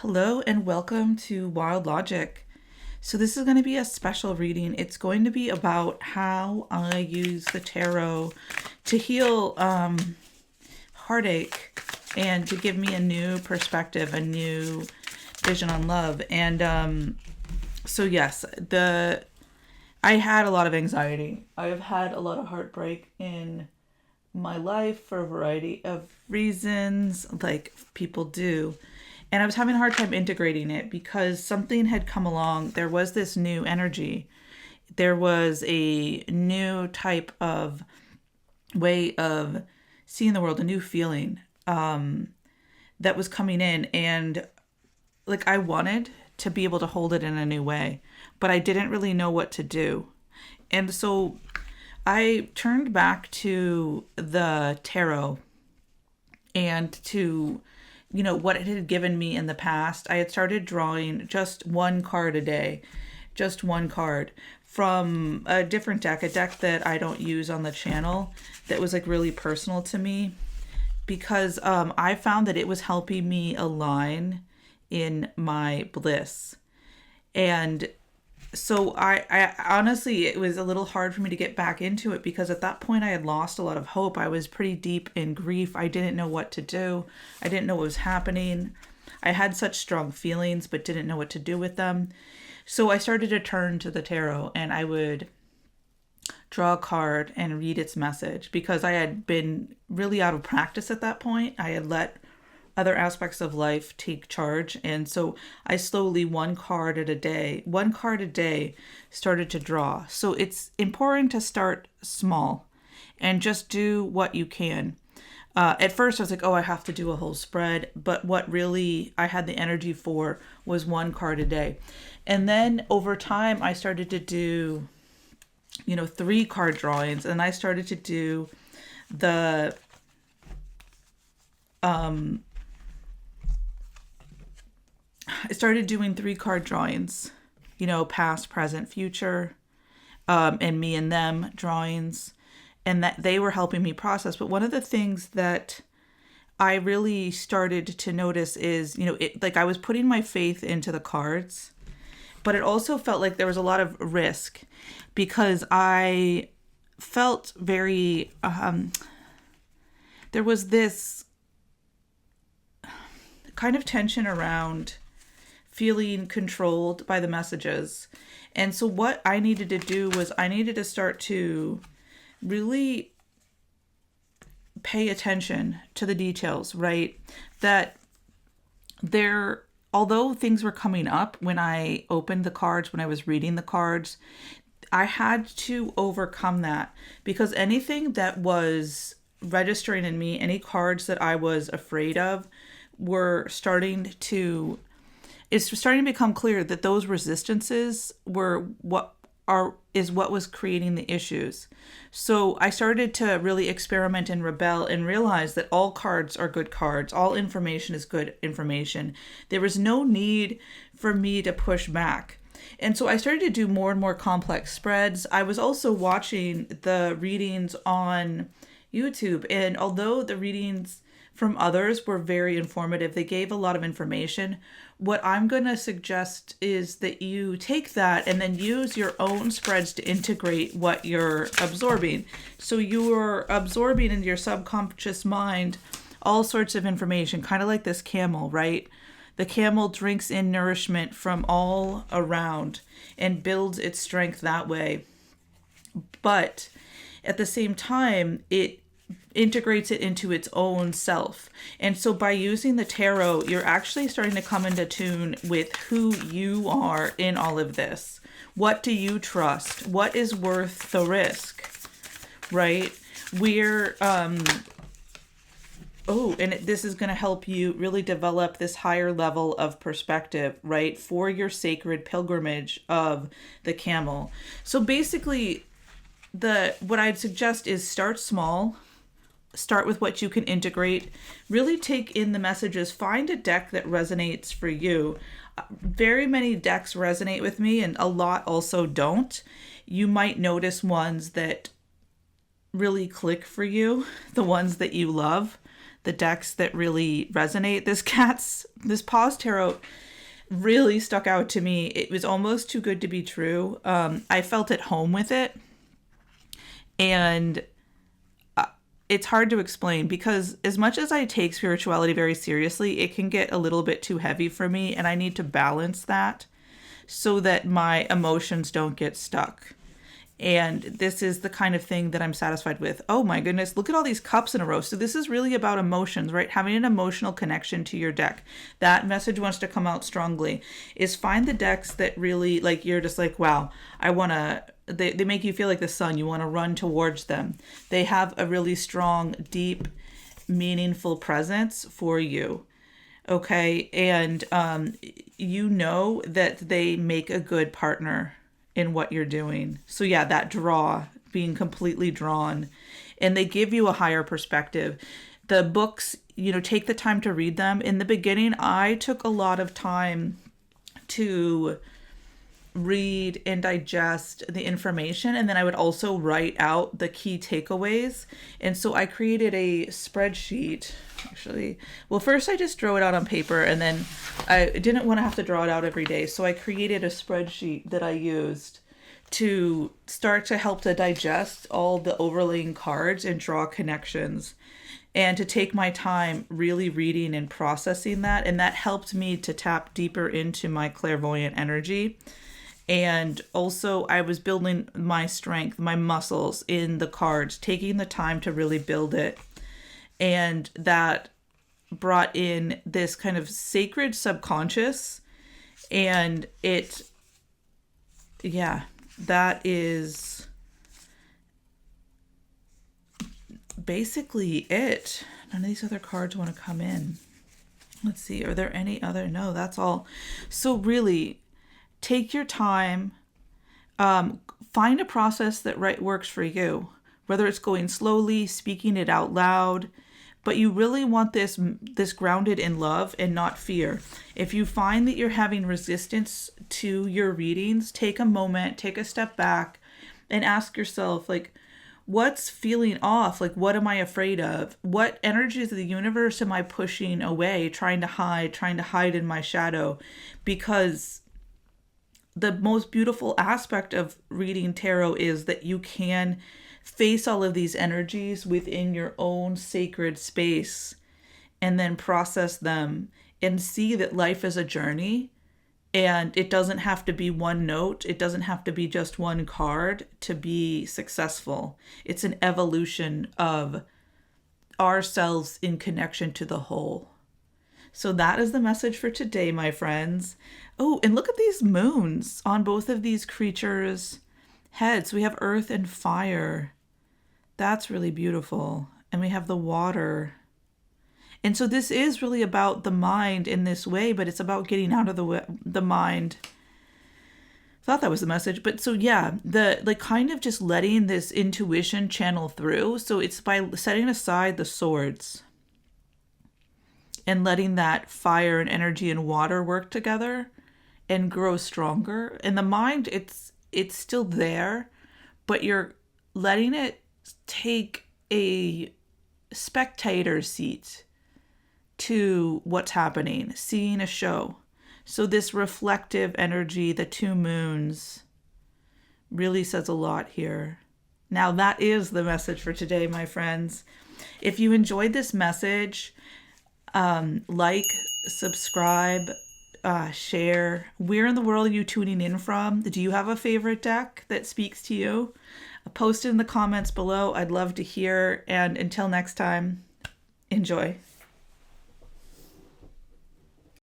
Hello and welcome to Wild Logic. So, this is going to be a special reading. It's going to be about how I use the tarot to heal heartache and to give me a new perspective, a new vision on love. And yes, I had a lot of anxiety. I've had a lot of heartbreak in my life for a variety of reasons, like people do. And I was having a hard time integrating it because something had come along. There was this new energy. There was a new type of way of seeing the world, a new feeling that was coming in. And like I wanted to be able to hold it in a new way, but I didn't really know what to do. And so I turned back to the tarot and to what it had given me in the past. I had started drawing just one card a day, just one card from a different deck, a deck that I don't use on the channel that was like really personal to me because I found that it was helping me align in my bliss. And so I honestly, it was a little hard for me to get back into it because at that point I had lost a lot of hope. I was pretty deep in grief. I didn't know what to do. I didn't know what was happening. I had such strong feelings, but didn't know what to do with them. So I started to turn to the tarot and I would draw a card and read its message because I had been really out of practice at that point. I had let other aspects of life take charge. And so I slowly, one card a day, started to draw. So it's important to start small and just do what you can. At first I was like, oh, I have to do a whole spread. But what really I had the energy for was one card a day. And then over time I started to do, 3 card drawings. And I started to do I started doing 3 card drawings, past, present, future, and me and them drawings, and that they were helping me process. But one of the things that I really started to notice is, like I was putting my faith into the cards, but it also felt like there was a lot of risk because I felt very, there was this kind of tension around feeling controlled by the messages. And so what I needed to do was I needed to start to really pay attention to the details, right? That although things were coming up when I opened the cards, when I was reading the cards, I had to overcome that because anything that was registering in me, any cards that I was afraid of it's starting to become clear that those resistances were what was creating the issues. So I started to really experiment and rebel and realize that all cards are good cards. All information is good information. There was no need for me to push back. And so I started to do more and more complex spreads. I was also watching the readings on YouTube, and although the readings from others were very informative, they gave a lot of information. What I'm going to suggest is that you take that and then use your own spreads to integrate what you're absorbing. So you're absorbing into your subconscious mind all sorts of information, kind of like this camel, right? The camel drinks in nourishment from all around and builds its strength that way. But at the same time, it integrates it into its own self. And so by using the tarot, you're actually starting to come into tune with who you are in all of this. What do you trust? What is worth the risk? Right? This is going to help you really develop this higher level of perspective, right? For your sacred pilgrimage of the camel. So basically, what I'd suggest is start small. Start with what you can integrate. Really take in the messages. Find a deck that resonates for you. Very many decks resonate with me and a lot also don't. You might notice ones that really click for you, the ones that you love, the decks that really resonate. This Pause Tarot really stuck out to me. It was almost too good to be true. I felt at home with it. And it's hard to explain because as much as I take spirituality very seriously, it can get a little bit too heavy for me. And I need to balance that so that my emotions don't get stuck. And this is the kind of thing that I'm satisfied with. Oh my goodness, look at all these cups in a row. So this is really about emotions, right? Having an emotional connection to your deck. That message wants to come out strongly. Is find the decks that really, like, you're just like, wow, they make you feel like the sun. You want to run towards them. They have a really strong, deep, meaningful presence for you. Okay? And you know that they make a good partner in what you're doing. So yeah, that draw, being completely drawn, and they give you a higher perspective. The books, take the time to read them. In the beginning, I took a lot of time to read and digest the information, and then I would also write out the key takeaways. And so I created a spreadsheet. Actually, well, first I just drew it out on paper, and then I didn't want to have to draw it out every day, so I created a spreadsheet that I used to start to help to digest all the overlaying cards and draw connections, and to take my time really reading and processing that. And that helped me to tap deeper into my clairvoyant energy. And also I was building my strength, my muscles in the cards, taking the time to really build it. And that brought in this kind of sacred subconscious. And that is basically it. None of these other cards want to come in. Let's see, are there any other? No, that's all. So really, take your time. Find a process that works for you, whether it's going slowly, speaking it out loud. But you really want this grounded in love and not fear. If you find that you're having resistance to your readings, take a moment, take a step back, and ask yourself, like, what's feeling off? Like, what am I afraid of? What energies of the universe am I pushing away, trying to hide in my shadow? Because the most beautiful aspect of reading tarot is that you can face all of these energies within your own sacred space and then process them and see that life is a journey, and it doesn't have to be one note. It doesn't have to be just one card to be successful. It's an evolution of ourselves in connection to the whole. So that is the message for today, my friends. Oh, and look at these moons on both of these creatures' heads. We have earth and fire. That's really beautiful. And we have the water. And so this is really about the mind in this way, but it's about getting out of the mind. I thought that was the message. But so yeah, kind of just letting this intuition channel through. So it's by setting aside the swords and letting that fire and energy and water work together and grow stronger. And the mind, it's still there, but you're letting it take a spectator seat to what's happening, seeing a show. So this reflective energy, the two moons, really says a lot here. Now that is the message for today, my friends. If you enjoyed this message, like, subscribe, share. Where in the world are you tuning in from? Do you have a favorite deck that speaks to you? Post it in the comments below. I'd love to hear. And until next time, enjoy.